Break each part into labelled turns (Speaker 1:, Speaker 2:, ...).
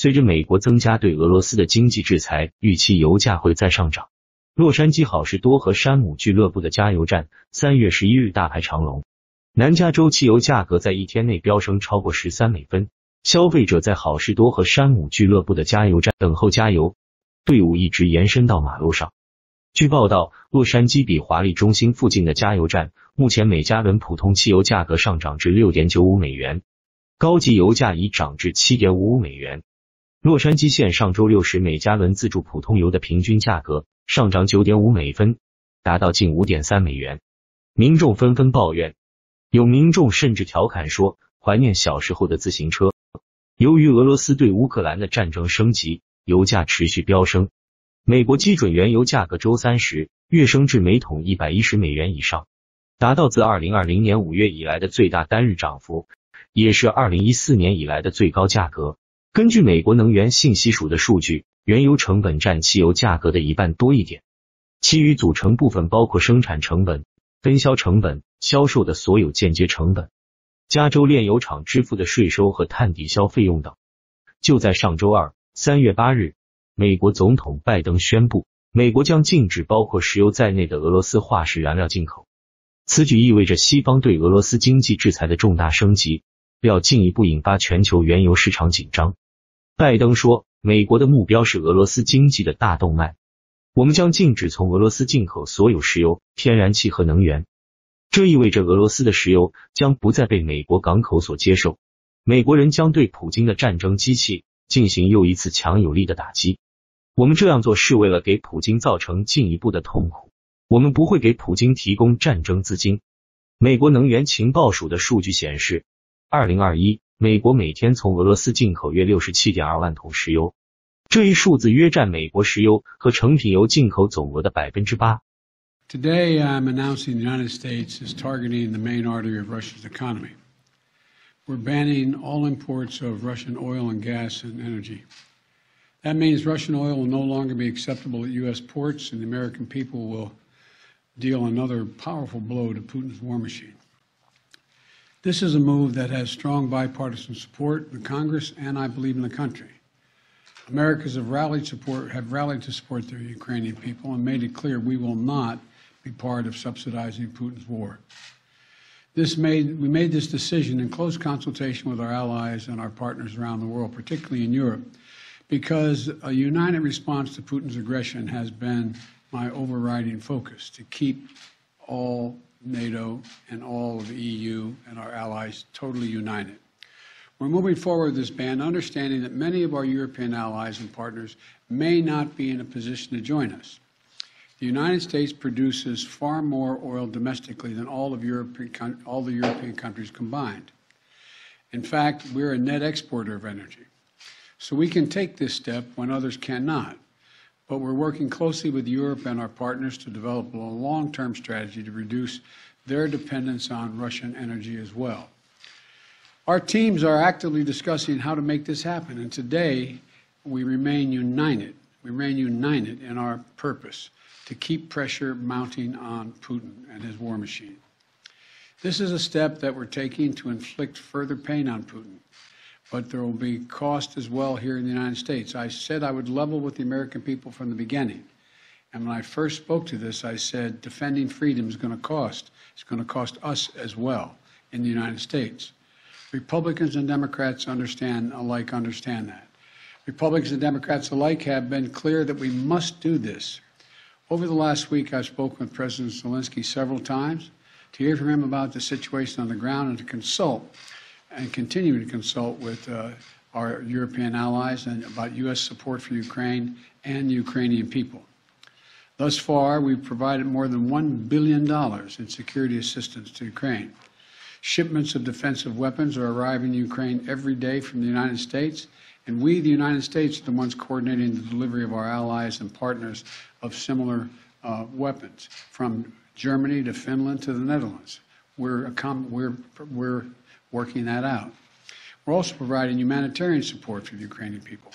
Speaker 1: 随着美国增加对俄罗斯的经济制裁，预期油价会再上涨。洛杉矶好事多和山姆俱乐部的加油站3月11日大排长龙，南加州汽油价格在一天内飙升超过13美分，消费者在好事多和山姆俱乐部的加油站等候加油，队伍一直延伸到马路上。据报道，洛杉矶比华利中心附近的加油站目前每加仑普通汽油价格上涨至 6.95 美元，高级油价已涨至 7.55 美元。洛杉矶县上周6时每加仑自助普通油的平均价格上涨 9.5 美分，达到近 5.3 美元。民众纷纷抱怨，有民众甚至调侃说怀念小时候的自行车。由于俄罗斯对乌克兰的战争升级，油价持续飙升。美国基准原油价格周3时跃升至每桶110美元以上，达到自2020年5月以来的最大单日涨幅，也是2014年以来的最高价格。根据美国能源信息署的数据，原油成本占汽油价格的一半多一点，其余组成部分包括生产成本、分销成本、销售的所有间接成本、加州炼油厂支付的税收和碳抵消费用等。就在上周二，3月8日，美国总统拜登宣布，美国将禁止包括石油在内的俄罗斯化石燃料进口。此举意味着西方对俄罗斯经济制裁的重大升级，要进一步引发全球原油市场紧张。拜登说，美国的目标是俄罗斯经济的大动脉，我们将禁止从俄罗斯进口所有石油、天然气和能源。这意味着俄罗斯的石油将不再被美国港口所接受，美国人将对普京的战争机器进行又一次强有力的打击。我们这样做是为了给普京造成进一步的痛苦，我们不会给普京提供战争资金。美国能源情报署的数据显示，2021美国每天从俄罗斯进口约 67.2 万桶石油，这一数字约占美国石油和成品油进口总额的 8%。
Speaker 2: Today I'm announcing the United States is targeting the main artery of Russia's economy. We're banning all imports of Russian oil and gas and energy. That means Russian oil will no longer be acceptable at U.S. ports, and the American people will deal another powerful blow to Putin's war machine. This is a move that has strong bipartisan support in Congress and, I believe, in the country. Americans have rallied to support the Ukrainian people and made it clear we will not be part of subsidizing Putin's war. We made this decision in close consultation with our allies and our partners around the world, particularly in Europe, because a united response to Putin's aggression has been my overriding focus, to keep all NATO and all of the EU and our allies totally united. We're moving forward with this ban, understanding that many of our European allies and partners may not be in a position to join us. The United States produces far more oil domestically than all the European countries combined. In fact, we're a net exporter of energy. So we can take this step when others cannot. But we're working closely with Europe and our partners to develop a long-term strategy to reduce their dependence on Russian energy as well. Our teams are actively discussing how to make this happen, and today we remain united. We remain united in our purpose to keep pressure mounting on Putin and his war machine. This is a step that we're taking to inflict further pain on Putin, but there will be cost as well here in the United States. I said I would level with the American people from the beginning. And when I first spoke to this, I said defending freedom is going to cost. It's going to cost us as well in the United States. Republicans and Democrats understand that. Republicans and Democrats alike have been clear that we must do this. Over the last week, I've spoken with President Zelensky several times to hear from him about the situation on the ground and to consult and continue to consult with our European allies and about U.S. support for Ukraine and the Ukrainian people. Thus far, we've provided more than $1 billion in security assistance to Ukraine. Shipments of defensive weapons are arriving in Ukraine every day from the United States, and we, the United States, are the ones coordinating the delivery of our allies and partners of similar weapons, from Germany to Finland to the Netherlands. We're working that out. We're also providing humanitarian support for the Ukrainian people,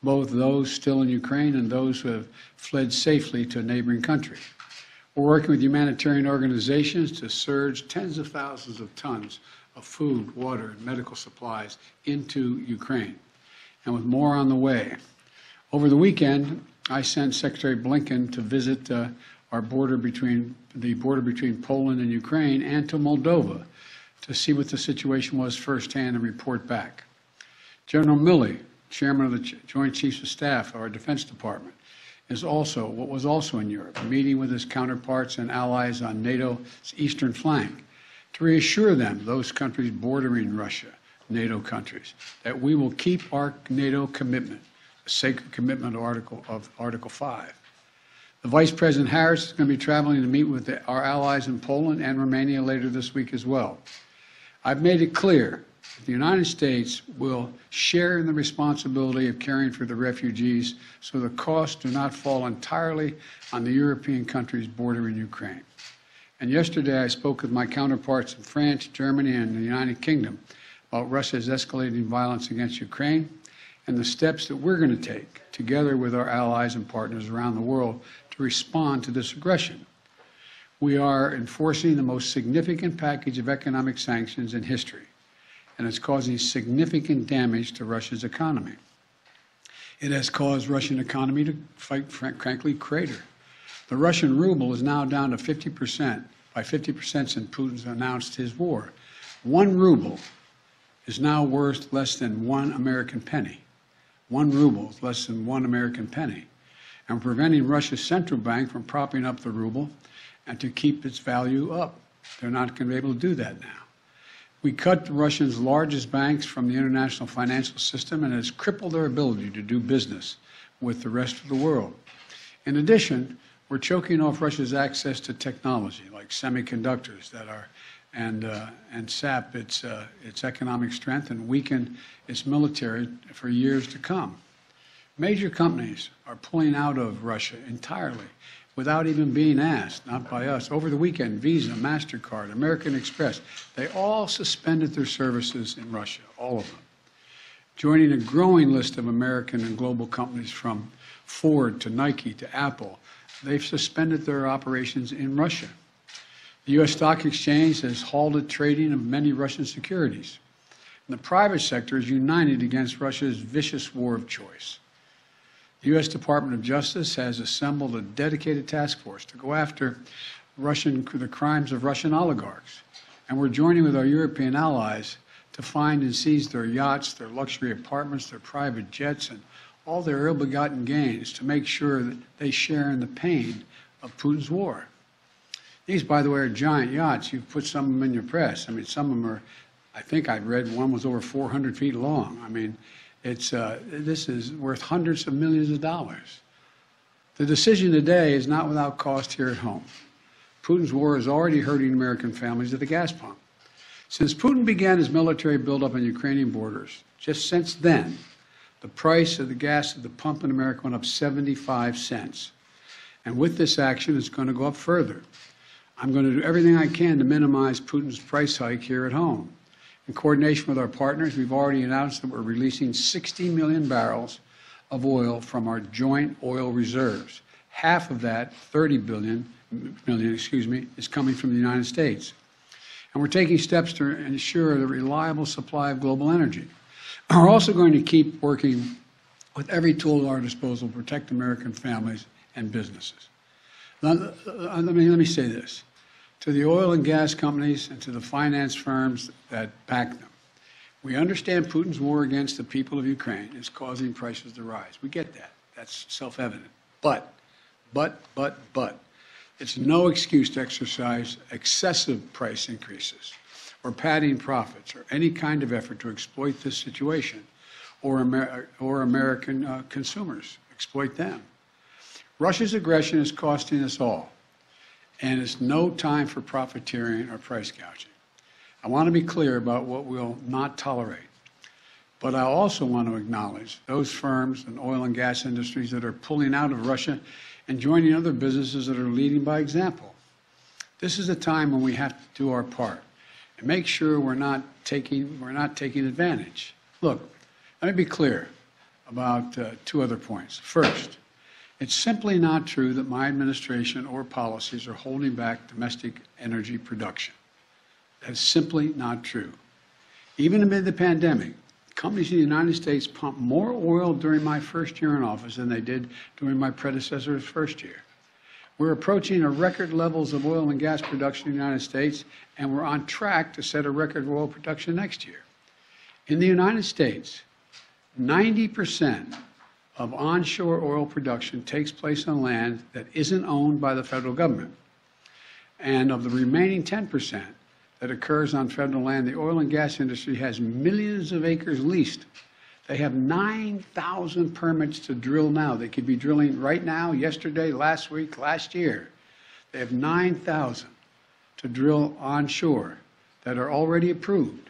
Speaker 2: both those still in Ukraine and those who have fled safely to a neighboring country. We're working with humanitarian organizations to surge tens of thousands of tons of food, water, and medical supplies into Ukraine. and with more on the way. Over the weekend, I sent Secretary Blinken to visit the border between Poland and Ukraine and to Moldova to see what the situation was firsthand and report back. General Milley, Chairman of the Joint Chiefs of Staff of our Defense Department, was also in Europe, meeting with his counterparts and allies on NATO's eastern flank to reassure them, those countries bordering Russia, NATO countries, that we will keep our NATO commitment, a sacred commitment of Article 5. The Vice President Harris is going to be traveling to meet with our allies in Poland and Romania later this week as well. I've made it clear that the United States will share in the responsibility of caring for the refugees so the costs do not fall entirely on the European countries bordering Ukraine. And yesterday I spoke with my counterparts in France, Germany, and the United Kingdom about Russia's escalating violence against Ukraine and the steps that we're going to take, together with our allies and partners around the world, to respond to this aggression. We are enforcing the most significant package of economic sanctions in history, and it's causing significant damage to Russia's economy. It has caused Russian economy to, frankly, crater. The Russian ruble is now down to 50%, by 50% since Putin's announced his war. 1 ruble is now worth less than 1 American penny. 1 ruble is less than 1 American penny. And preventing Russia's central bank from propping up the ruble and to keep its value up. They're not going to be able to do that now. We cut Russia's largest banks from the international financial system, and it has crippled their ability to do business with the rest of the world. In addition, we're choking off Russia's access to technology like semiconductors and sap its economic strength and weaken its military for years to come. Major companies are pulling out of Russia entirely without even being asked, not by us. Over the weekend, Visa, MasterCard, American Express, they all suspended their services in Russia, all of them, joining a growing list of American and global companies from Ford to Nike to Apple. They've suspended their operations in Russia. The U.S. Stock Exchange has halted trading of many Russian securities. And the private sector is united against Russia's vicious war of choice. The U.S. Department of Justice has assembled a dedicated task force to go after the crimes of Russian oligarchs. And we're joining with our European allies to find and seize their yachts, their luxury apartments, their private jets, and all their ill-begotten gains to make sure that they share in the pain of Putin's war. These, by the way, are giant yachts. You've put some of them in your press. I mean, some of them are, I think I read one was over 400 feet long. I mean, this is worth hundreds of millions of dollars. The decision today is not without cost here at home. Putin's war is already hurting American families at the gas pump. Since Putin began his military buildup on Ukrainian borders, just since then, the price of the gas at the pump in America went up 75 cents. And with this action, it's going to go up further. I'm going to do everything I can to minimize Putin's price hike here at home. In coordination with our partners, we've already announced that we're releasing 60 million barrels of oil from our joint oil reserves. Half of that, 30 million, is coming from the United States. And we're taking steps to ensure the reliable supply of global energy. We're also going to keep working with every tool at our disposal to protect American families and businesses. Now, let me say this. To the oil and gas companies and to the finance firms that back them, we understand Putin's war against the people of Ukraine is causing prices to rise. We get that. That's self-evident. But, it's no excuse to exercise excessive price increases or padding profits or any kind of effort to exploit this situation or American consumers, exploit them. Russia's aggression is costing us all, and it's no time for profiteering or price gouging. I want to be clear about what we'll not tolerate, but I also want to acknowledge those firms and oil and gas industries that are pulling out of Russia and joining other businesses that are leading by example. This is a time when we have to do our part and make sure we're not taking advantage. Look, let me be clear about 2 other points. First, it's simply not true that my administration or policies are holding back domestic energy production. That's simply not true. Even amid the pandemic, Companies in the United States pumped more oil during my first year in office than they did during my predecessor's first year. We're approaching a record levels of oil and gas production in the United States, and we're on track to set a record of oil production next year. In the United States, 90% of onshore oil production takes place on land that isn't owned by the federal government. And of the remaining 10% that occurs on federal land, the oil and gas industry has millions of acres leased. They have 9,000 permits to drill now. They could be drilling right now, yesterday, last week, last year. They have 9,000 to drill onshore that are already approved.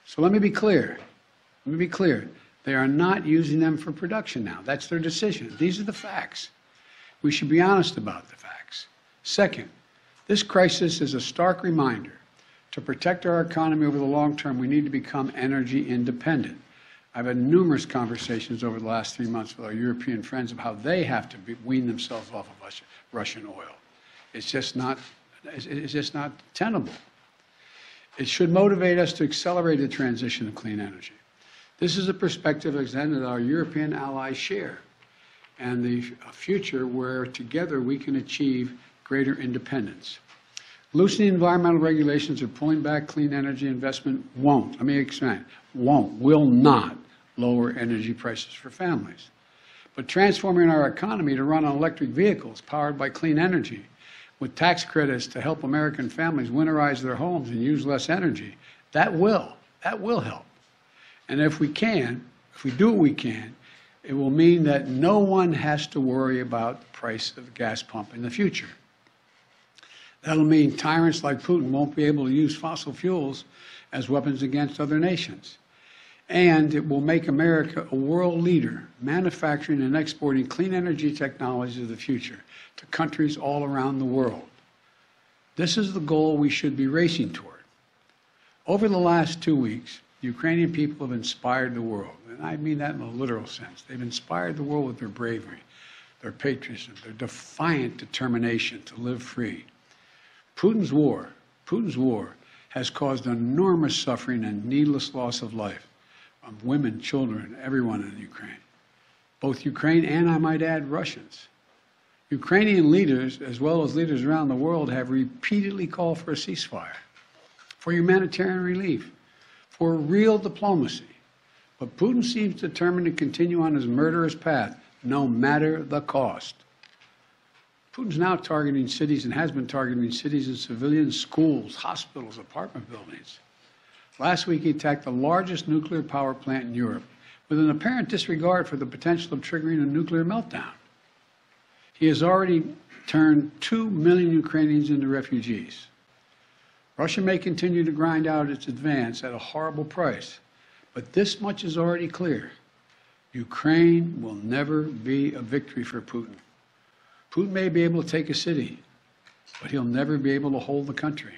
Speaker 2: So let me be clear. Let me be clear. They are not using them for production now. That's their decision. These are the facts. We should be honest about the facts. Second, this crisis is a stark reminder to protect our economy over the long term, we need to become energy independent. I've had numerous conversations over the last 3 months with our European friends of how they have to wean themselves off of Russian oil. It's just not tenable. It should motivate us to accelerate the transition to clean energy. This is a perspective that our European allies share, and the future where together we can achieve greater independence. Loosening environmental regulations or pulling back clean energy investment won't, let me expand, will not lower energy prices for families. But transforming our economy to run on electric vehicles powered by clean energy, with tax credits to help American families winterize their homes and use less energy, that will help. And if we do what we can, it will mean that no one has to worry about the price of the gas pump in the future. That'll mean tyrants like Putin won't be able to use fossil fuels as weapons against other nations. And it will make America a world leader, manufacturing and exporting clean energy technologies of the future to countries all around the world. This is the goal we should be racing toward. Over the last 2 weeks, Ukrainian people have inspired the world, and I mean that in a literal sense. They've inspired the world with their bravery, their patriotism, their defiant determination to live free. Putin's war has caused enormous suffering and needless loss of life of women, children, everyone in Ukraine. Both Ukraine and, I might add, Russians. Ukrainian leaders, as well as leaders around the world, have repeatedly called for a ceasefire, for humanitarian relief, for real diplomacy. But Putin seems determined to continue on his murderous path, no matter the cost. Putin's now targeting cities and has been targeting cities and civilians, schools, hospitals, apartment buildings. Last week, he attacked the largest nuclear power plant in Europe with an apparent disregard for the potential of triggering a nuclear meltdown. He has already turned 2 million Ukrainians into refugees. Russia may continue to grind out its advance at a horrible price, but this much is already clear. Ukraine will never be a victory for Putin. Putin may be able to take a city, but he'll never be able to hold the country.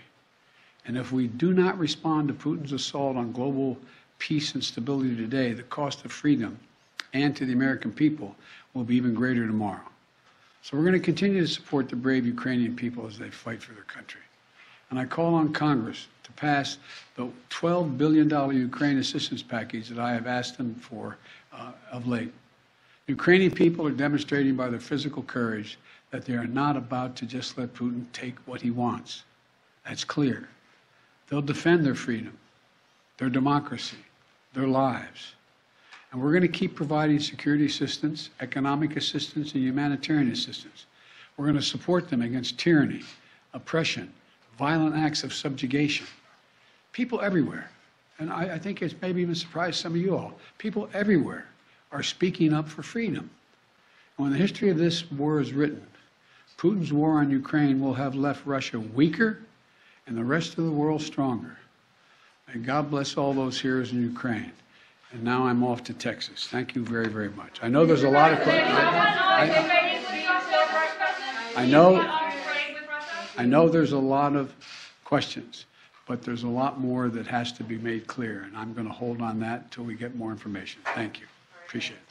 Speaker 2: And if we do not respond to Putin's assault on global peace and stability today, the cost of freedom and to the American people will be even greater tomorrow. So we're going to continue to support the brave Ukrainian people as they fight for their country. And I call on Congress to pass the $12 billion Ukraine assistance package that I have asked them for of late. Ukrainian people are demonstrating by their physical courage that they are not about to just let Putin take what he wants. That's clear. They'll defend their freedom, their democracy, their lives. And we're going to keep providing security assistance, economic assistance, and humanitarian assistance. We're going to support them against tyranny, oppression, violent acts of subjugation. People everywhere, and I think it's maybe even surprised some of you all, people everywhere are speaking up for freedom. And when the history of this war is written, Putin's war on Ukraine will have left Russia weaker and the rest of the world stronger. May God bless all those heroes in Ukraine. And now I'm off to Texas. Thank you very, very much. I know there's a lot of questions. I know there's a lot of questions, but there's a lot more that has to be made clear, and I'm going to hold on that until we get more information. Thank you. Appreciate it.